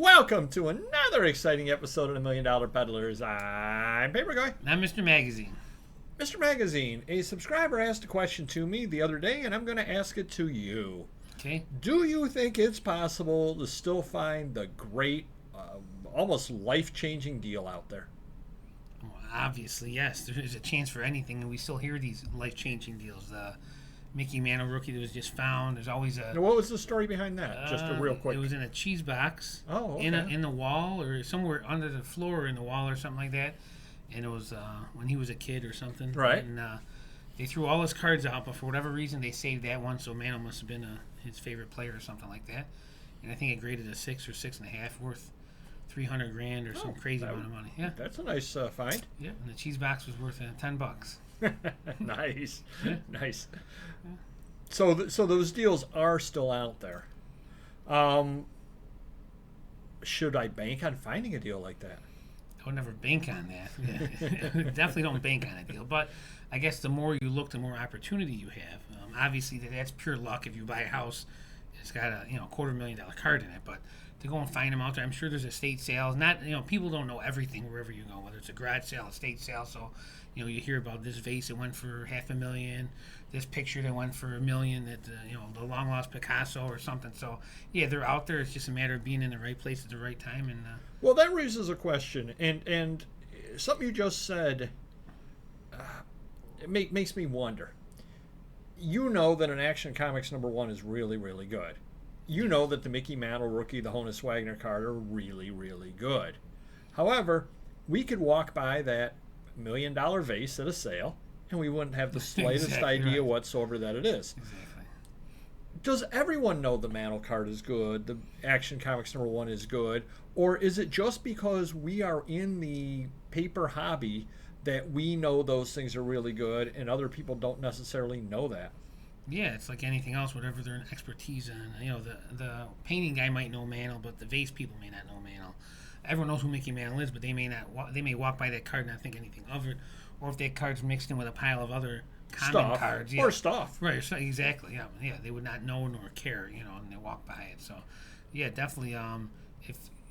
Welcome to another exciting episode of the $1 Million Peddlers. I'm Papergoy. I'm Mr. Magazine. Mr. Magazine, a subscriber asked a question to me the other day, and I'm going to ask it to you. Okay. Do you think it's possible to still find the great, almost life-changing deal out there? Well, obviously, yes. There's a chance for anything, and we still hear these life-changing deals. The Mickey Mantle rookie that was just found. There's always a... Now, what was the story behind that? Just a real quick. It was in a cheese box. Oh, okay. In the wall or somewhere under the floor or in the wall or something like that. And it was when he was a kid or something. Right. And they threw all his cards out, but for whatever reason, they saved that one. So Mantle must have been his favorite player or something like that. And I think it graded a 6 or 6.5, worth $300,000 or some crazy amount of money. Yeah. That's a nice find. Yeah, and the cheese box was worth $10. Nice. Yeah. Nice. Yeah. So those deals are still out there. Should I bank on finding a deal like that? I would never bank on that. Yeah. Definitely don't bank on a deal. But I guess the more you look, the more opportunity you have. Obviously, that's pure luck. If you buy a house, it's got a $250,000 card in it. But to go and find them out there, I'm sure there's estate sales. Not people don't know everything wherever you go, whether it's a garage sale, estate sale. So you hear about this vase that went for $500,000, this picture that went for $1 million, that the long lost Picasso or something. So yeah, they're out there. It's just a matter of being in the right place at the right time. And well, that raises a question, and something you just said it makes me wonder. You know that an Action Comics #1 is really, really good. You know that the Mickey Mantle rookie, the Honus Wagner card are really, really good. However, we could walk by that $1 million vase at a sale, and we wouldn't have the slightest Exactly idea right. whatsoever that it is. Exactly. Does everyone know the Mantle card is good, the Action Comics #1 is good, or is it just because we are in the paper hobby that we know those things are really good and other people don't necessarily know that? Yeah, it's like anything else, whatever their expertise in. The painting guy might know Mantle, but the vase people may not know Mantle. Everyone knows who Mickey Mantle is, but they may not. They may walk by that card and not think anything of it, or if that card's mixed in with a pile of other common cards, or stuff. Right? So, exactly. Yeah. They would not know nor care, and they walk by it. So, yeah, definitely.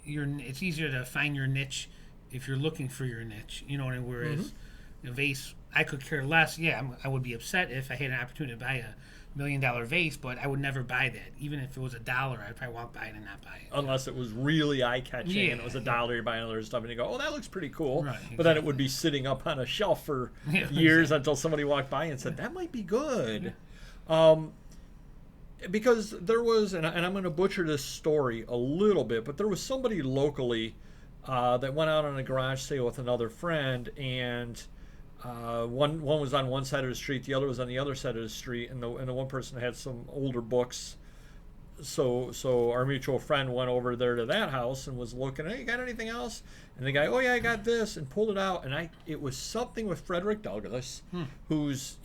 It's easier to find your niche if you're looking for your niche. Whereas a vase, I could care less. Yeah, I would be upset if I had an opportunity to buy a $1 million vase, but I would never buy that. Even if it was $1, I'd probably walk by it and not buy it. Unless it was really eye-catching and it was $1, you're buying other stuff, and you go, oh, that looks pretty cool. Right, exactly. But then it would be sitting up on a shelf for years until somebody walked by and said, that might be good. Yeah. Because there was, and I'm going to butcher this story a little bit, but there was somebody locally that went out on a garage sale with another friend, and one was on one side of the street, the other was on the other side of the street, and the one person had some older books. So our mutual friend went over there to that house and was looking, hey, you got anything else? And the guy, oh yeah, I got this, and pulled it out, and it was something with Frederick Douglass, who's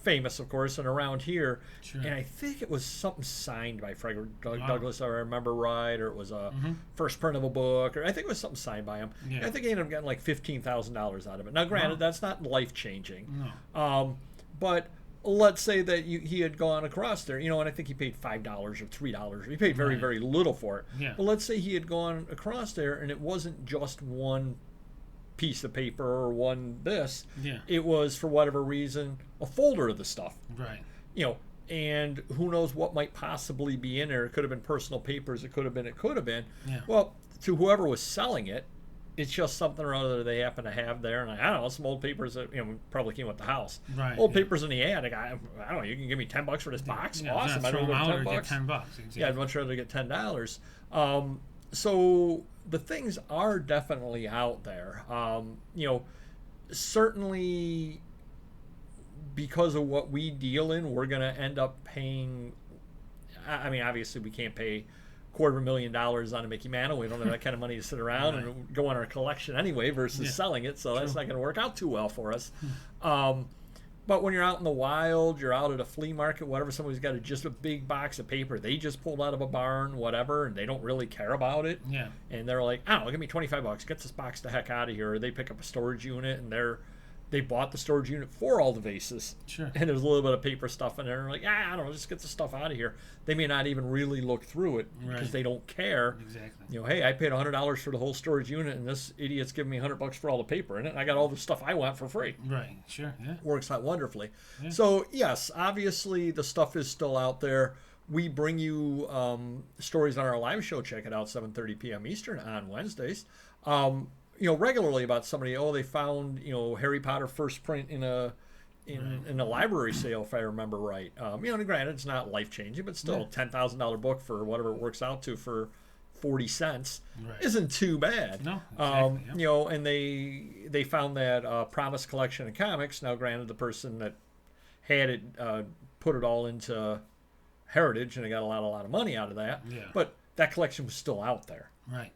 famous, of course, and around here. Sure. And I think it was something signed by Frederick Douglass, if I remember right, or it was a first print of a book, or I think it was something signed by him. Yeah. I think he ended up getting like $15,000 out of it. Now, granted, that's not life-changing. No. But let's say that he had gone across there, and I think he paid $5 or $3. He paid very, very little for it. Yeah. But let's say he had gone across there, and it wasn't just one piece of paper or one this. Yeah. It was, for whatever reason, a folder of the stuff. Right. And who knows what might possibly be in there. It could have been personal papers. It could have been. Yeah. Well, to whoever was selling it, it's just something or other they happen to have there. And I don't know, some old papers that probably came with the house. Right. Old papers in the attic. I don't know. You can give me $10 for this box. Yeah, awesome. I'd rather get $10. Exactly. Yeah, I'd much rather get $10. So the things are definitely out there. Certainly because of what we deal in, we're going to end up paying. I mean, obviously, we can't pay $250,000 on a Mickey Mantle. We don't have that kind of money to sit around and go on our collection anyway versus selling it. So that's not going to work out too well for us. But when you're out in the wild, you're out at a flea market, whatever, somebody's got just a big box of paper they just pulled out of a barn, whatever, and they don't really care about it. Yeah. And they're like, oh, give me $25, get this box the heck out of here. Or they pick up a storage unit and they're they bought the storage unit for all the vases. Sure. And there's a little bit of paper stuff in there. And they're like, I don't know, just get the stuff out of here. They may not even really look through it because they don't care. Exactly. You know, hey, I paid $100 for the whole storage unit, and this idiot's giving me $100 for all the paper in it, and I got all the stuff I want for free. Right. Sure. Yeah. Works out wonderfully. Yeah. So yes, obviously the stuff is still out there. We bring you stories on our live show. Check it out, 7:30 p.m. Eastern on Wednesdays. You know, regularly about somebody. Oh, they found Harry Potter first print in a library sale, if I remember right. Granted, it's not life changing, but still, $10,000 book for whatever it works out to for 40 cents isn't too bad. No, exactly, And they found that Promise collection of comics. Now, granted, the person that had it put it all into Heritage, and they got a lot of money out of that. Yeah. But that collection was still out there. Right.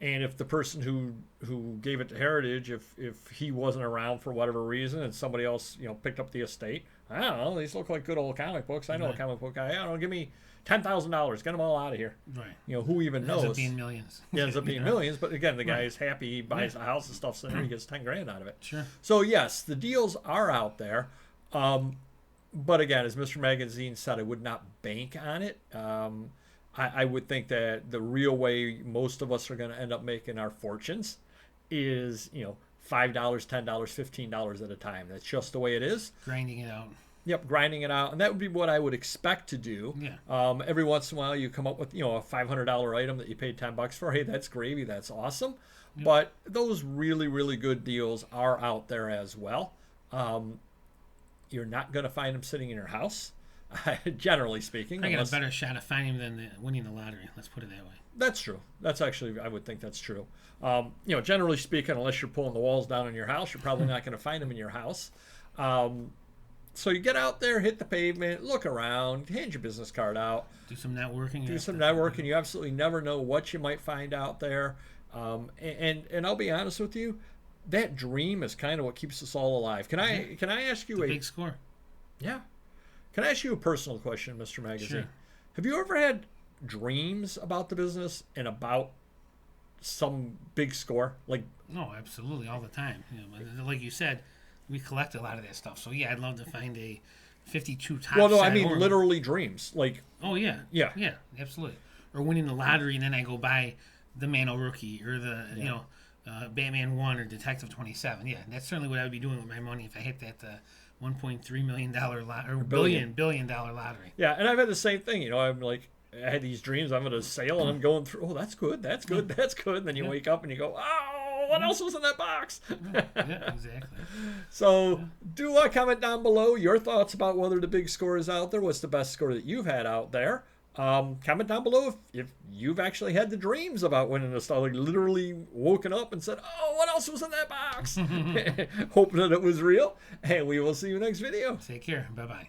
And if the person who gave it to Heritage, if he wasn't around for whatever reason, and somebody else picked up the estate, I don't know, these look like good old comic books. I know a comic book guy. I don't know, give me $10,000, get them all out of here. Right. Who even knows? Ends up being millions. It ends up being millions, but again, the guy is happy. He buys a house and stuff, so he gets $10,000 out of it. Sure. So yes, the deals are out there. But again, as Mr. Magazine said, I would not bank on it. I would think that the real way most of us are going to end up making our fortunes is, $5, $10, $15 at a time. That's just the way it is. Grinding it out. Yep, grinding it out. And that would be what I would expect to do. Yeah. Every once in a while you come up with, a $500 item that you paid $10 for. Hey, that's gravy. That's awesome. Yep. But those really, really good deals are out there as well. You're not going to find them sitting in your house. Generally speaking. I got a better shot of finding them than winning the lottery. Let's put it that way. That's true. That's actually, I would think that's true. Generally speaking, unless you're pulling the walls down in your house, you're probably not going to find them in your house. So you get out there, hit the pavement, look around, hand your business card out. Do some networking. You absolutely never know what you might find out there. And I'll be honest with you, that dream is kind of what keeps us all alive. Can I ask you a big score? Yeah. Can I ask you a personal question, Mr. Magazine? Sure. Have you ever had dreams about the business and about some big score? No, absolutely, all the time. Like you said, we collect a lot of that stuff. So yeah, I'd love to find a 52 top. Well, no, I mean literally dreams. Oh yeah, absolutely. Or winning the lottery, and then I go buy the Mano rookie or the Batman 1 or Detective 27. Yeah, that's certainly what I would be doing with my money if I hit that $1.3 million billion dollar lottery. Yeah, and I've had the same thing. I'm like, I had these dreams. I'm at a sale and I'm going through. Oh, that's good. That's good. That's good. And then you wake up and you go, oh, what else was in that box? Yeah, exactly. So do comment down below your thoughts about whether the big score is out there. What's the best score that you've had out there? Comment down below if you've actually had the dreams about winning the stuff, like literally woken up and said, oh, what else was in that box? Hoping that it was real. And we will see you next video. Take care. Bye-bye.